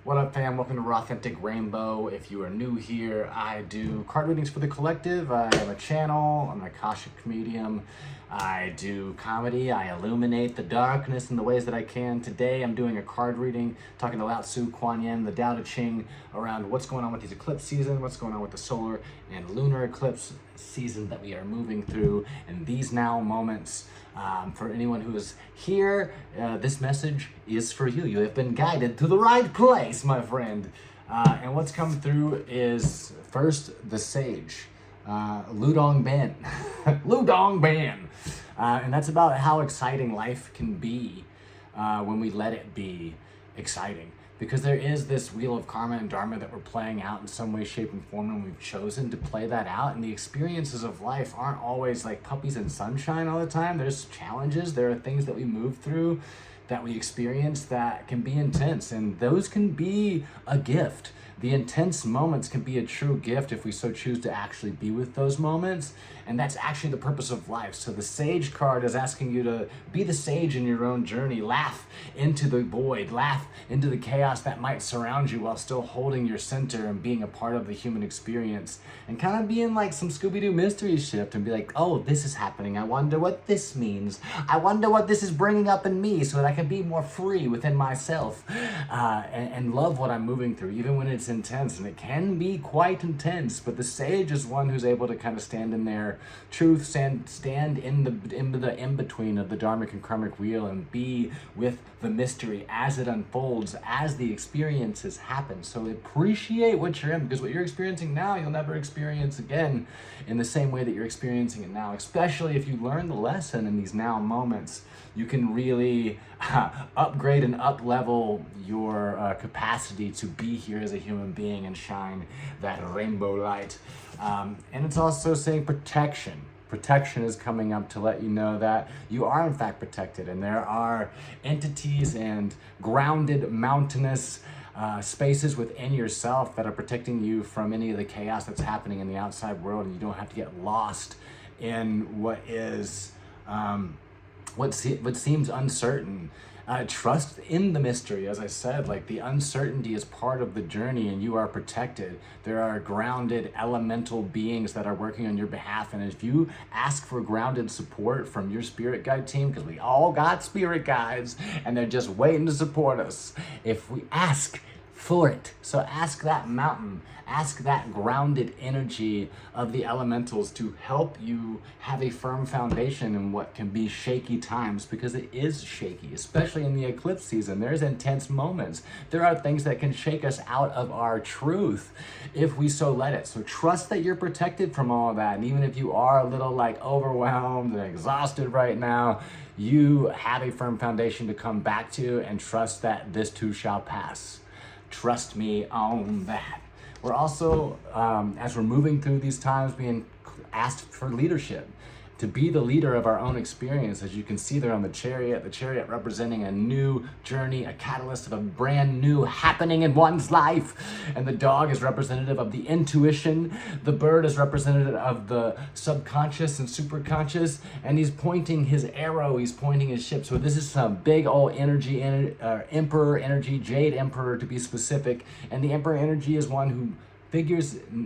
What up, fam? Welcome to Authentic Rainbow. If you are new here, I do card readings for the collective. I have a channel. I'm an Akashic medium. I do comedy. I illuminate the darkness in the ways that I can. Today, I'm doing a card reading, talking to Lao Tzu, Kuan Yin, the Lao Tzu around what's going on with these eclipse season, what's going on with the solar and lunar eclipse season that we are moving through, and these now moments. For anyone who is here, this message is for you. You have been guided to the right place, my friend. And what's come through is first the sage, Ludong Ben, Ludong Ben, and that's about how exciting life can be when we let it be exciting. Because there is this wheel of karma and dharma that we're playing out in some way, shape, and form, and we've chosen to play that out. And the experiences of life aren't always like puppies and sunshine all the time. There's challenges. There are things that we move through, that we experience, that can be intense. And those can be a gift. The intense moments can be a true gift if we so choose to actually be with those moments. And that's actually the purpose of life. So the Sage card is asking you to be the sage in your own journey. Laugh into the void. Laugh into the chaos that might surround you while still holding your center and being a part of the human experience. And kind of being like some Scooby-Doo mystery shift and be like, oh, this is happening. I wonder what this means. I wonder what this is bringing up in me so that I can be more free within myself and love what I'm moving through, even when it's intense. And it can be quite intense, but the sage is one who's able to kind of stand in their truth, stand in the in-between of the dharmic and karmic wheel and be with the mystery as it unfolds, as the experiences happen. So appreciate what you're in, because what you're experiencing now, you'll never experience again in the same way that you're experiencing it now. Especially if you learn the lesson in these now moments, you can really upgrade and up-level your capacity to be here as a human being and shine that rainbow light. And it's also saying protection. Protection is coming up to let you know that you are in fact protected, and there are entities and grounded mountainous spaces within yourself that are protecting you from any of the chaos that's happening in the outside world, and you don't have to get lost in what is what seems uncertain. Trust in the mystery. As I said, like, the uncertainty is part of the journey and you are protected. There are grounded elemental beings that are working on your behalf. And if you ask for grounded support from your spirit guide team, because we all got spirit guides and they're just waiting to support us, if we ask for it. So ask that mountain, ask that grounded energy of the elementals to help you have a firm foundation in what can be shaky times, because it is shaky, especially in the eclipse season. There's intense moments. There are things that can shake us out of our truth if we so let it. So trust that you're protected from all of that. And even if you are a little like overwhelmed and exhausted right now, you have a firm foundation to come back to, and trust that this too shall pass. Trust me on that. We're also, as we're moving through these times, being asked for leadership, to be the leader of our own experience. As you can see there on the chariot representing a new journey, a catalyst of a brand new happening in one's life. And the dog is representative of the intuition. The bird is representative of the subconscious and superconscious. And he's pointing his arrow, he's pointing his ship. So this is some big old energy, emperor energy, jade emperor to be specific. And the emperor energy is one who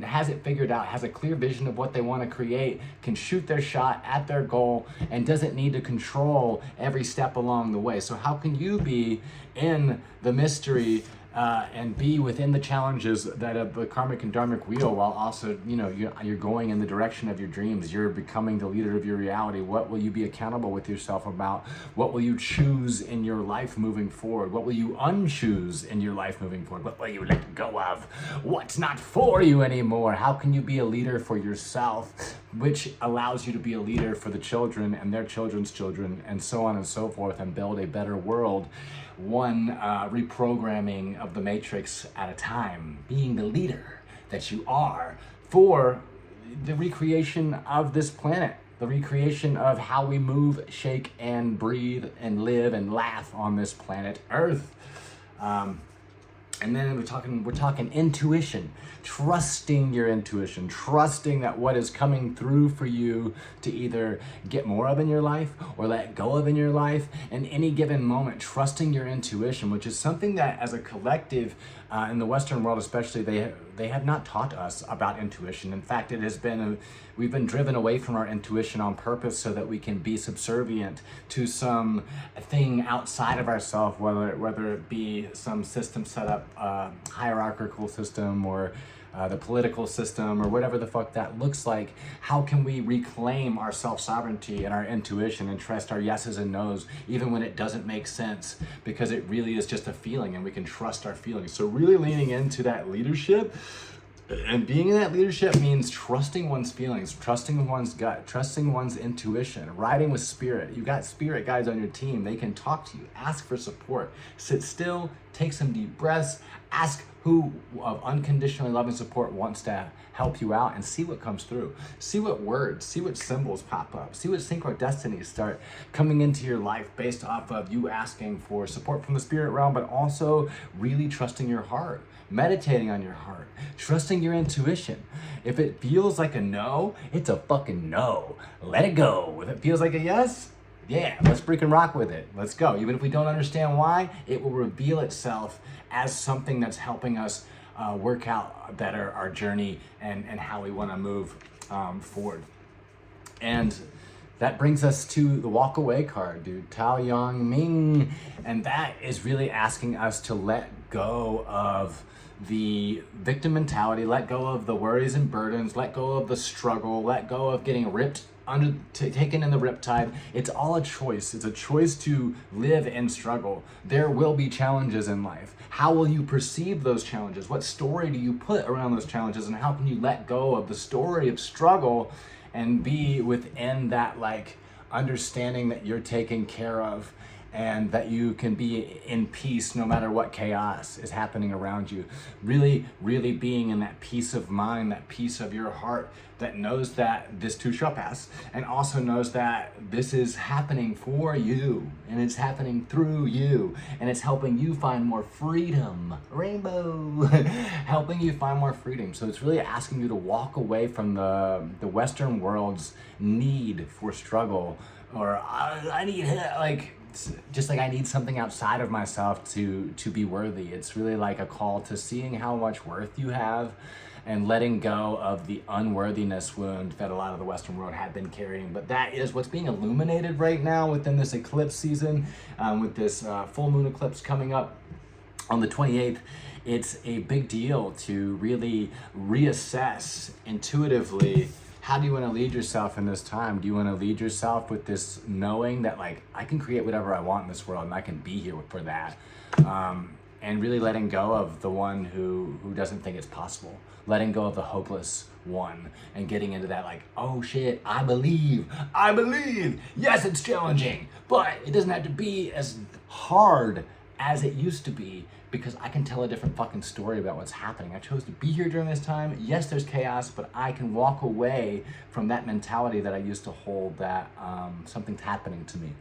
has it figured out, has a clear vision of what they want to create, can shoot their shot at their goal, and doesn't need to control every step along the way. So how can you be in the mystery and be within the challenges that of the karmic and dharmic wheel, while also, you're going in the direction of your dreams. You're becoming the leader of your reality. What will you be accountable with yourself about? What will you choose in your life moving forward? What will you unchoose in your life moving forward? What will you let go of? What's not for you anymore? How can you be a leader for yourself, which allows you to be a leader for the children and their children's children, and so on and so forth, and build a better world, one reprogramming of the matrix at a time, being the leader that you are for the recreation of this planet, the recreation of how we move, shake, and breathe and live and laugh on this planet Earth. And then we're talking intuition, trusting your intuition, trusting that what is coming through for you to either get more of in your life or let go of in your life in any given moment, trusting your intuition, which is something that as a collective in the Western world especially, they have not taught us about intuition. In fact, we've been driven away from our intuition on purpose so that we can be subservient to some thing outside of ourselves, whether it be some system set up, hierarchical system, or the political system, or whatever the fuck that looks like. How can we reclaim our self-sovereignty and our intuition and trust our yeses and nos, even when it doesn't make sense, because it really is just a feeling and we can trust our feelings. So really leaning into that leadership, and being in that leadership means trusting one's feelings, trusting one's gut, trusting one's intuition, riding with spirit. You've got spirit guides on your team. They can talk to you, ask for support, sit still, take some deep breaths, ask who of unconditionally loving support wants to help you out, and see what comes through. See what words, see what symbols pop up, see what synchronicities start coming into your life based off of you asking for support from the spirit realm, but also really trusting your heart, meditating on your heart, trusting your intuition. If it feels like a no, it's a fucking no. Let it go. If it feels like a yes, yeah, let's freaking rock with it. Let's go. Even if we don't understand why, it will reveal itself as something that's helping us work out better our journey and how we want to move forward. And that brings us to the walk away card, dude. Tao Yang Ming. And that is really asking us to let go of the victim mentality, let go of the worries and burdens, let go of the struggle, let go of getting taken in the riptide. It's all a choice. It's a choice to live and struggle. There will be challenges in life. How will you perceive those challenges? What story do you put around those challenges? And how can you let go of the story of struggle and be within that understanding that you're taken care of, and that you can be in peace no matter what chaos is happening around you. Really, really being in that peace of mind, that peace of your heart that knows that this too shall pass, and also knows that this is happening for you, and it's happening through you, and it's helping you find more freedom. Rainbow! Helping you find more freedom. So it's really asking you to walk away from the Western world's need for struggle, or I need just like I need something outside of myself to be worthy. It's really like a call to seeing how much worth you have and letting go of the unworthiness wound that a lot of the Western world had been carrying. But that is what's being illuminated right now within this eclipse season, with this full moon eclipse coming up on the 28th. It's a big deal to really reassess intuitively. How do you want to lead yourself in this time? Do you want to lead yourself with this knowing that I can create whatever I want in this world and I can be here for that? And really letting go of the one who doesn't think it's possible. Letting go of the hopeless one and getting into that oh shit, I believe. Yes, it's challenging, but it doesn't have to be as hard as it used to be, because I can tell a different fucking story about what's happening. I chose to be here during this time. Yes, there's chaos, but I can walk away from that mentality that I used to hold, that something's happening to me,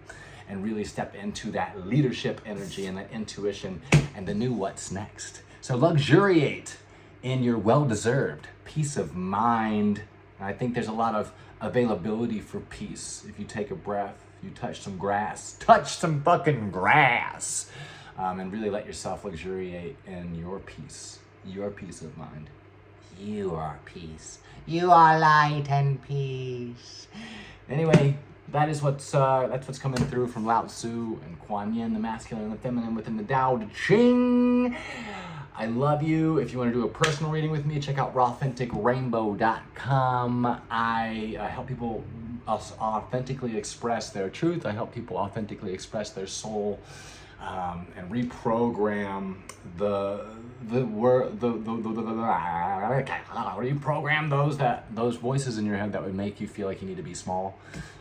and really step into that leadership energy and that intuition and the new what's next. So luxuriate in your well-deserved peace of mind. And I think there's a lot of availability for peace. If you take a breath, you touch some grass, touch some fucking grass. And really let yourself luxuriate in your peace of mind. You are peace. You are light and peace. Anyway, that's what's coming through from Lao Tzu and Kuan Yin, the masculine and the feminine within the Tao Te Ching. I love you. If you want to do a personal reading with me, check out rauthenticrainbow.com. I help people authentically express their truth. I help people authentically express their soul. And reprogram reprogram those voices in your head that would make you feel like you need to be small,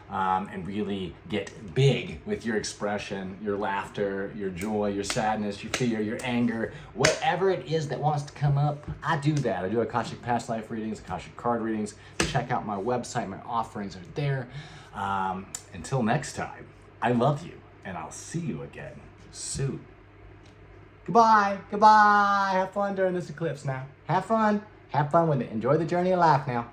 and really get big with your expression, your laughter, your joy, your sadness, your fear, your anger, whatever it is that wants to come up. I do that. I do Akashic past life readings, Akashic card readings. Check out my website. My offerings are there. Until next time, I love you, and I'll see you again soon. Goodbye. Goodbye. Have fun during this eclipse now. Have fun. Have fun with it. Enjoy the journey of life now.